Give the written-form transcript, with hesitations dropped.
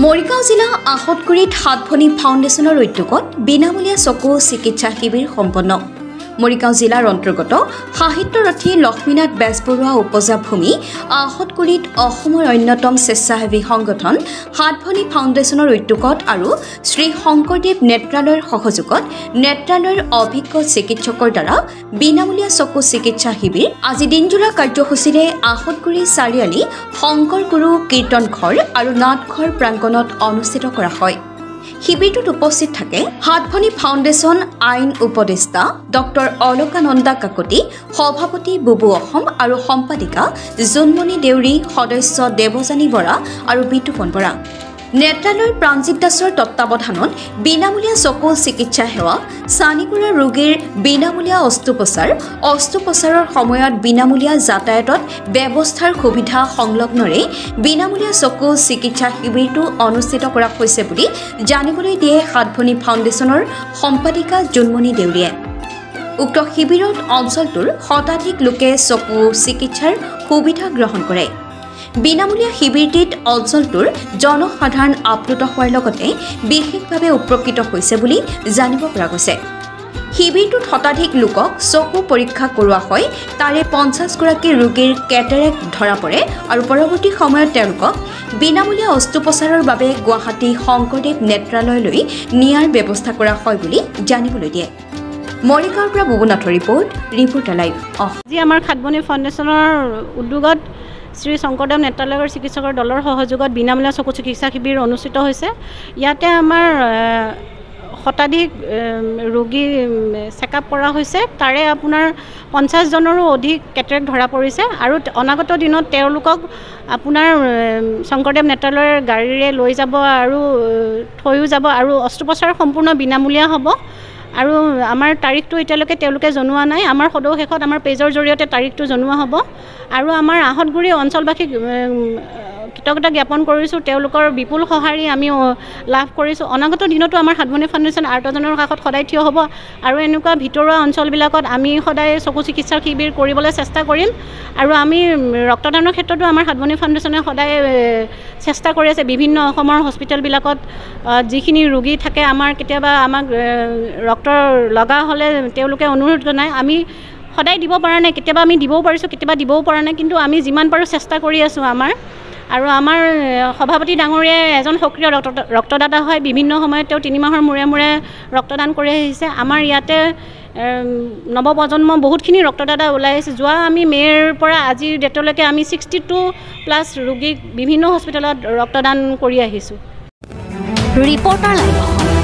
মৰিগাঁও জিলা আহতগুৰিত হাতভনী ফাউণ্ডেশ্যনৰ উদ্যোগত বিনামূলীয়া চকু চিকিৎসা শিবিৰ সম্পন্ন। মৰিগাঁও জিলাৰ অন্তৰ্গত সাহিত্যৰথী লক্ষ্মীনাথ বেজবৰুৱা উপজা ভূমি আহতগুৰিত অসমৰ অন্যতম স্বেচ্ছাসেৱী সংগঠন হাতভনী ফাউণ্ডেশ্যনৰ উদ্যোগত আৰু শ্ৰী শংকৰদেৱ নেত্ৰালয়ৰ সহযোগত নেত্ৰালয়ৰ অভিজ্ঞ চিকিৎসকৰ দ্বাৰা বিনামূলীয়া চকু চিকিৎসা শিবিৰ আজি দিনজোৰা কাৰ্যসূচীৰে আহতগুৰি চাৰিআলি শংকৰ গুৰু কীৰ্তন ঘৰ আৰু নাটঘৰ প্ৰাংগণত অনুষ্ঠিত কৰা হয়। শিবিৰটোত উপস্থিত থাকে হাতভনী ফাউণ্ডেশ্যন আইন উপদেষ্টা ডক্টৰ অলকানন্দা কাকতি, সভাপতি বুবু অসম আৰু সম্পাদিকা জোনমণি দেউৰী, সদস্য দেৱযানী বৰা আৰু বিতুপন বৰা। নেত্ৰালয়ৰ প্ৰাঞ্জিত দাসৰ তত্বাৱধানত বিনামূলীয়া চকু চিকিৎসা সেৱা, চানিগুৰা ৰোগীৰ বিনামূলীয়া অস্ত্ৰোপচাৰৰ সময়ত বিনামূলীয়া যাতায়াতত ব্যৱস্থাৰ সুবিধা সংলগ্নৰে বিনামূলীয়া চকু চিকিৎসা শিবিৰটো অনুষ্ঠিত কৰা হৈছে বুলি জানিবলৈ দিয়ে হাতভনী ফাউণ্ডেশ্যনৰ সম্পাদিকা জোনমণি দেউৰীয়ে। উক্ত শিবিৰত অঞ্চলটোৰ শতাধিক লোকে চকু চিকিৎসাৰ সুবিধা গ্ৰহণ কৰে। বিনামূলীয়া শিবিৰটিত অঞ্চলটোৰ জনসাধাৰণ আপ্লুত হোৱাৰ লগতে বিশেষভাৱে উপকৃত হৈছে বুলি জানিব পৰা গৈছে। শিবিৰটোত শতাধিক লোকক চকু পৰীক্ষা কৰোৱা হয়। তাৰে 50গৰাকী ৰোগীৰ কেটেৰেক্ট ধৰা পৰে আৰু পৰৱৰ্তী সময়ত তেওঁলোকক বিনামূলীয়া অস্ত্ৰোপচাৰৰ বাবে গুৱাহাটী শংকৰদেৱ নেত্ৰালয়লৈ নিয়াৰ ব্যৱস্থা কৰা হয় বুলি জানিবলৈ দিয়ে। মৰিগাঁৱৰ পৰা বুবুনাথৰ ৰিপৰ্টাৰ লাইভ। আজি আমাৰ হাতভনী ফাউণ্ডেশ্যনৰ উদ্যোগত শ্ৰী শংকৰদেৱ নেত্ৰালয়ৰ চিকিৎসকৰ দলৰ সহযোগত বিনামূলীয়া চকু চিকিৎসা শিবিৰ অনুষ্ঠিত হৈছে। ইয়াতে আমাৰ শতাধিক ৰোগী চেকআপ কৰা হৈছে। তাৰে আপোনাৰ 50জনৰো অধিক কেটেৰেক্ট ধৰা পৰিছে আৰু অনাগত দিনত তেওঁলোকক আপোনাৰ শংকৰদেৱ নেত্ৰালয়ৰ গাড়ীৰে লৈ যাব আৰু থৈও যাব আৰু অস্ত্ৰোপচাৰ সম্পূৰ্ণ বিনামূলীয়া হ'ব। আৰু আমাৰ তাৰিখটো এতিয়ালৈকে তেওঁলোকে জনোৱা নাই। আমাৰ সদৌ শেষত আমাৰ পেজৰ জৰিয়তে তাৰিখটো জনোৱা হ'ব আৰু আমাৰ আহতগুৰি অঞ্চলবাসীক কৃতজ্ঞতা জ্ঞাপন কৰিছোঁ। তেওঁলোকৰ বিপুল সঁহাৰি আমি লাভ কৰিছোঁ। অনাগত দিনতো আমাৰ হাতভনী ফাউণ্ডেশ্যন আৰ্তজনৰ কাষত সদায় থিয় হ'ব আৰু এনেকুৱা ভিতৰুৱা অঞ্চলবিলাকত আমি সদায় চকু চিকিৎসাৰ শিবিৰ কৰিবলৈ চেষ্টা কৰিম। আৰু আমি ৰক্তদানৰ ক্ষেত্ৰতো আমাৰ হাতভনী ফাউণ্ডেশ্যনে সদায় চেষ্টা কৰি আছে। বিভিন্ন অসমৰ হস্পিটেলবিলাকত যিখিনি ৰোগী থাকে, আমাৰ কেতিয়াবা আমাক ৰক্ত লগা হ'লে তেওঁলোকে অনুৰোধ জনায়। আমি সদায় দিব পৰা নাই, কেতিয়াবা আমি দিবও পাৰিছোঁ, কেতিয়াবা দিবও পৰা নাই, কিন্তু আমি যিমান পাৰোঁ চেষ্টা কৰি আছোঁ। আৰু আমাৰ সভাপতি ডাঙৰীয়াই এজন সক্ৰিয় ৰক্তদাতা হয়। বিভিন্ন সময়ত তেওঁ 3 মাহৰ মূৰে মূৰে ৰক্তদান কৰি আহিছে। আমাৰ ইয়াতে নৱপ্ৰজন্ম বহুতখিনি ৰক্তদাতা ওলাই আহিছে। যোৱা আমি মে'ৰ পৰা আজিৰ ডেটলৈকে আমি 62+ ৰোগীক বিভিন্ন হস্পিটেলত ৰক্তদান কৰি আহিছোঁ। Reporter live.